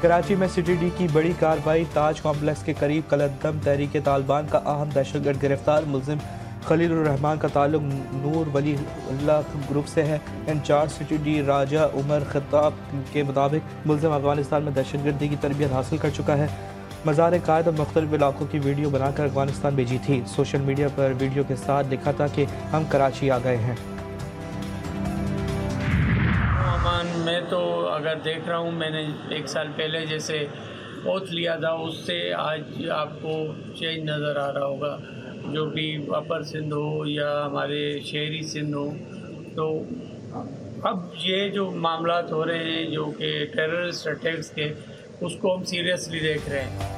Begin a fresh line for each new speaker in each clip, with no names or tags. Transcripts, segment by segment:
कराची में city D की बड़ी कार्रवाई। ताज कॉम्प्लेक्स के करीब कलदम तहरीक तालिबान का अहम दहशतगर्द गिरफ्तार। मुलजिम खलील रहमान का ताल्लुक नूर वली अल्लाह ग्रुप से है। इंचार्ज सिटी डी राजा उमर खत्ताब के मुताबिक मुलजिम अफगानिस्तान में दहशतगर्दी की तरबियत हासिल कर चुका है। मज़ार कायद और मुख्तलिफ इलाकों की वीडियो बनाकर अफगानिस्तान भेजी थी। सोशल मीडिया पर वीडियो के साथ लिखा था कि हम कराची आ गए हैं।
मैं तो अगर देख रहा हूँ, मैंने 1 साल पहले जैसे ओथ लिया था, उससे आज आपको चेंज नज़र आ रहा होगा। जो भी अपर सिंध हो या हमारे शहरी सिंध हो, तो अब ये जो मामलात हो रहे हैं जो कि टेररिस्ट अटैक्स के, उसको हम सीरियसली देख रहे हैं।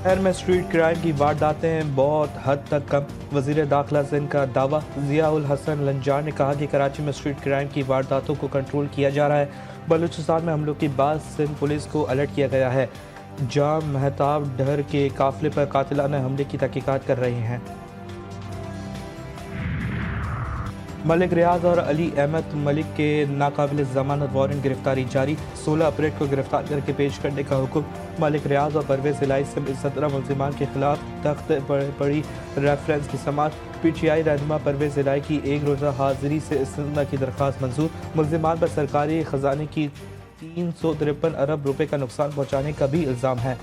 शहर में स्ट्रीट क्राइम की वारदातें बहुत हद तक कम। वज़ीर दाखिला सिंध का दावा। ज़ियाउल हसन लंजार ने कहा कि कराची में स्ट्रीट क्राइम की वारदातों को कंट्रोल किया जा रहा है। बलूचिस्तान में हमलों के बाद सिंध पुलिस को अलर्ट किया गया है। जाम महताब डर के काफिले पर कातिलाना हमले की तहकीकात कर रहे हैं। मलिक रियाज और अली अहमद मलिक के नाकाबिल ज़मानत वारंट गिरफ्तारी जारी। 16 अप्रैल को गिरफ्तार करके पेश करने का हुक्म। मलिक रियाज और परवेज इलाई समेत 17 मुल्ज़िमान के खिलाफ तख्त पड़ी रेफरेंस की समात। PTI रहनुमा परवेज इलाई की 1 रोज़ा हाजिरी से इस्तिस्ना की दरख्वास्त मंजूर। मुल्ज़िमान पर सरकारी खजाने की 353 अरब रुपए का नुकसान पहुँचाने का भी इल्ज़ाम है।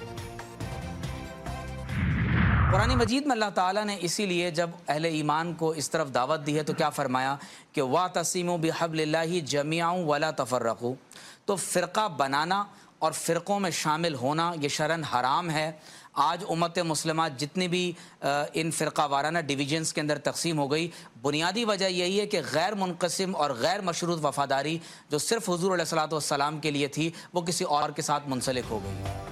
कुरान मजीद में अल्लाह ताला ने इसीलिए जब अहले ईमान को इस तरफ दावत दी है तो क्या फरमाया कि वातसिमू बिहब्लिल्लाहि जमीअन वला तफर्रकू। तो फ़िरका बनाना और फ़िरक़ों में शामिल होना ये शरन हराम है। आज उम्मत मुस्लिमा जितनी भी इन फ़िरका वाराना डिवीजन्स के अंदर तकसीम हो गई, बुनियादी वजह यही है कि गैर मुनक़सिम और गैर मशरूत वफ़ादारी जो सिर्फ़ हुज़ूर अलैहिस्सलातु वस्सलाम के लिए थी, वो किसी और के साथ मुंसलिक हो गई।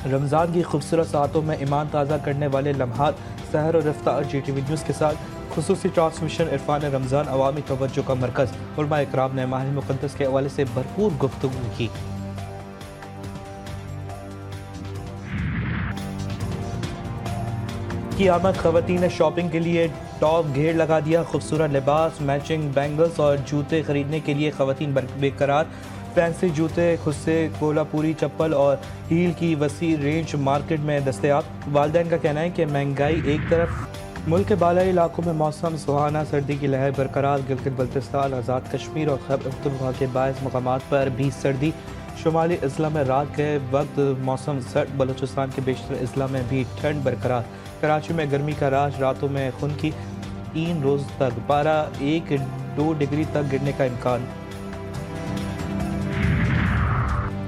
रमज़ान की खूबसूरत सातों में ईमान ताज़ा करने वाले लम्हात। सहर और इफ्तार GTV न्यूज़ के साथ खुसूसी ट्रांसमिशन। इरफान रमज़ान अवामी तवज्जो का मरकज़। उलमा इकराम ने माह मुक़द्दस के हवाले से भरपूर गुफ्तगू की। क़यामत ख़वातीन ने शॉपिंग के लिए टॉप घेर लगा दिया। खूबसूरत लिबास, मैचिंग बैंगल्स और जूते खरीदने के लिए ख़वातीन बेकरार। फैंसी जूते, खुस्से, कोलापुरी चप्पल और हील की वसी रेंज मार्केट में दस्तयाब। वालिदैन का कहना है कि महंगाई एक तरफ, मुल्क के बालाई इलाकों में मौसम सुहाना, सर्दी की लहर बरकरार। गिलगित बल्तिस्तान, आज़ाद कश्मीर और खैबर पख्तूनख्वा के बाइस मकामात पर भी सर्दी। शुमाली अजला में रात के वक्त मौसम सर्द। बलूचिस्तान के बेशतर अजला में भी ठंड बरकरार। कराची में गर्मी का राज, रातों में खुनकी। 3 रोज़ तक पारा 1-2 डिग्री तक गिरने का इम्कान।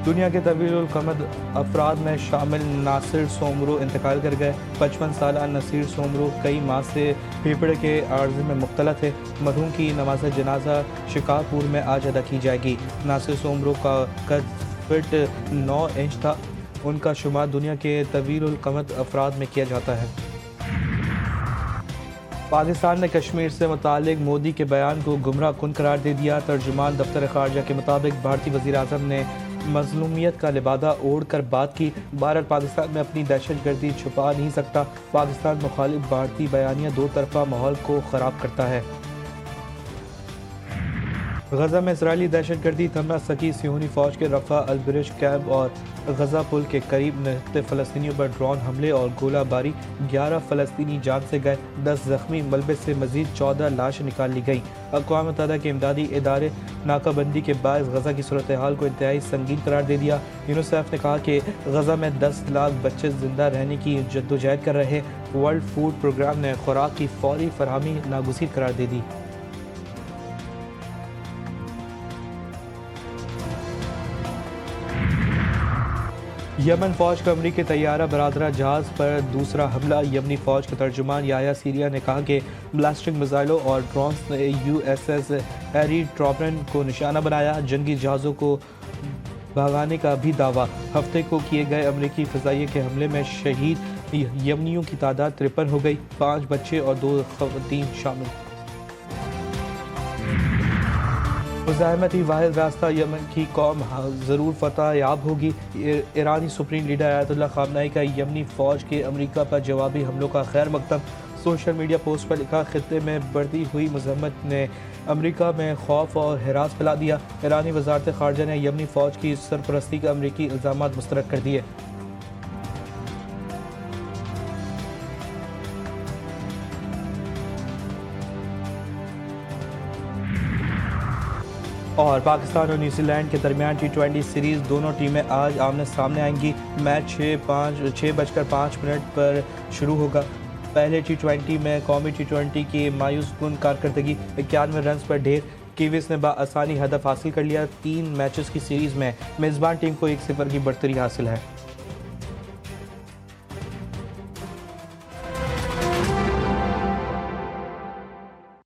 दुनिया के तवील कमद अफराद में शामिल नासिर सोमरो इंतकाल कर गए। 55 साल नसीर सोमरो कई माह से फेफड़े के आर्ज़े में मुब्तला थे। मरहूम की नमाज जनाजा शिकारपुर में आज अदा की जाएगी। नासिर सोमरो का कद फिट 9 इंच था। उनका शुमार दुनिया के तवील कमद अफराद में किया जाता है। पाकिस्तान ने कश्मीर से मुतालिक मोदी के बयान को गुमराह कुन करार दे दिया। तर्जुमान दफ्तर खारजा के मुताबिक भारतीय वज़ीर आज़म ने मज़लूमियत का लिबादा ओढ़ कर बात की। भारत पाकिस्तान में अपनी दहशतगर्दी छुपा नहीं सकता। पाकिस्तान मुखालिफ भारतीय बयानिया दो तरफा माहौल को ख़राब करता है। गजा में इसराइली दहशतगर्दी थम न सकी। सियोनी फौज के रफा अलबरिज कैंप और गजा पुल के करीब निहत्ते फ़लस्तीनियों पर ड्रोन हमले और गोलाबारी। 11 फ़लस्तीनी जान से गए, 10 जख्मी। मलबे से मजीद 14 लाश निकाल ली गई। अक़वाम मुत्तहिदा के इमदादी इदारे नाकाबंदी के बायस गजा की सूरत हाल को इंतहाई संगीन करार दे दिया। यूनिसेफ ने कहा कि गजा में 10 लाख बच्चे जिंदा रहने की जद्दोजहद कर रहे। वर्ल्ड फूड प्रोग्राम ने खुराक की फौरी फरहमी नागुज़ीर करार दे दी। यमन फौज का अमरीकी तैयारा बरादरा जहाज पर दूसरा हमला। यमनी फौज के तर्जुमान याया सीरिया ने कहा कि ब्लास्टिक मिसाइलों और ड्रोन्स ने USS हैरी ट्रूमैन को निशाना बनाया। जंगी जहाज़ों को भगाने का भी दावा। हफ्ते को किए गए अमरीकी फ़िज़ाइये के हमले में शहीद यमनियों की तादाद 53 हो गई। 5 बच्चे और 2 ख़वातीन शामिल। मुज़ाहमत ही वाहिद रास्ता, यमन की कौम ज़रूर फतह याब होगी। ईरानी सुप्रीम लीडर आयतुल्लाह ख़ामनेई का यमनी फ़ौज के अमरीका पर जवाबी हमलों का खैर मकदम। सोशल मीडिया पोस्ट पर लिखा, खित्ते में बढ़ती हुई मजम्मत ने अमेरिका में खौफ और हिरास फैला दिया। ईरानी वजारत खारजा ने यमनी फ़ौज की सरपरस्ती के अमरीकी इल्ज़ामात मुस्तरद कर दिए। और पाकिस्तान और न्यूजीलैंड के दरमियान T20 सीरीज़, दोनों टीमें आज आमने सामने आएंगी। मैच 6:05 पर शुरू होगा। पहले T20 में कौमी T20 की मायूस कुन कारकर्दगी, 91 रन पर ढेर। कीवीज ने बआसानी हदफ हासिल कर लिया। 3 मैचेस की सीरीज़ में मेज़बान टीम को 1-0 की बढ़तरी हासिल है।